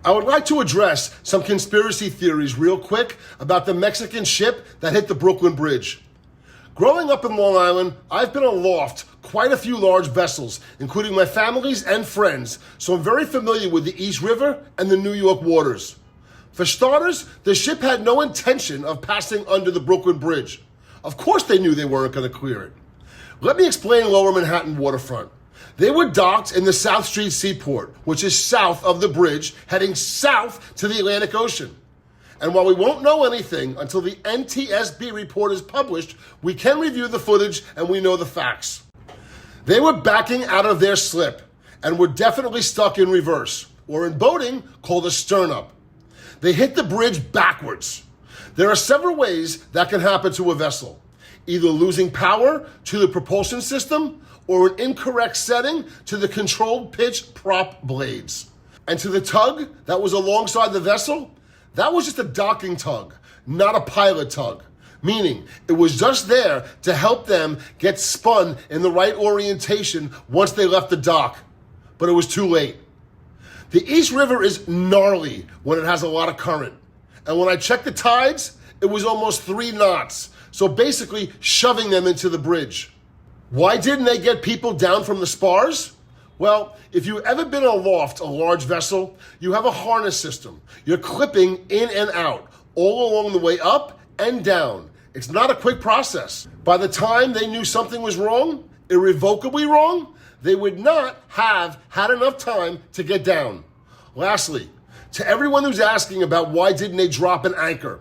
I would like to address some conspiracy theories real quick about the Mexican ship that hit the Brooklyn Bridge. Growing up in Long Island, I've been aloft quite a few large vessels, including my families and friends, so I'm very familiar with the East River and the New York waters. For starters, the ship had no intention of passing under the Brooklyn Bridge. Of course they knew they weren't going to clear it. Let me explain Lower Manhattan waterfront. They were docked in the South Street Seaport, which is south of the bridge, heading south to the Atlantic Ocean. And while we won't know anything until the NTSB report is published, we can review the footage and we know the facts. They were backing out of their slip and were definitely stuck in reverse, or in boating, called a stern-up. They hit the bridge backwards. There are several ways that can happen to a vessel. Either losing power to the propulsion system or an incorrect setting to the controlled pitch prop blades. And to the tug that was alongside the vessel, that was just a docking tug, not a pilot tug. Meaning, it was just there to help them get spun in the right orientation once they left the dock. But it was too late. The East River is gnarly when it has a lot of current. And when I checked the tides, it was almost 3 knots. So basically shoving them into the bridge. Why didn't they get people down from the spars? Well, if you've ever been aloft a large vessel, you have a harness system. You're clipping in and out, all along the way up and down. It's not a quick process. By the time they knew something was wrong, irrevocably wrong, they would not have had enough time to get down. Lastly, to everyone who's asking about why didn't they drop an anchor,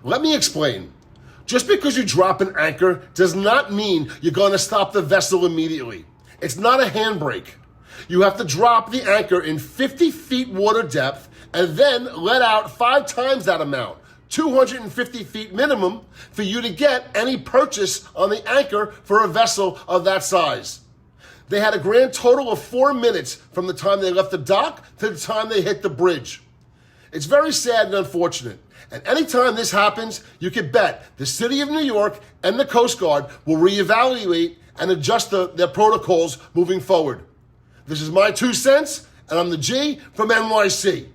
let me explain. Just because you drop an anchor does not mean you're going to stop the vessel immediately. It's not a handbrake. You have to drop the anchor in 50 feet water depth and then let out 5 times that amount, 250 feet minimum, for you to get any purchase on the anchor for a vessel of that size. They had a grand total of 4 minutes from the time they left the dock to the time they hit the bridge. It's very sad and unfortunate. And anytime this happens, you can bet the City of New York and the Coast Guard will reevaluate and adjust their protocols moving forward. This is my 2 cents, and I'm the G from NYC.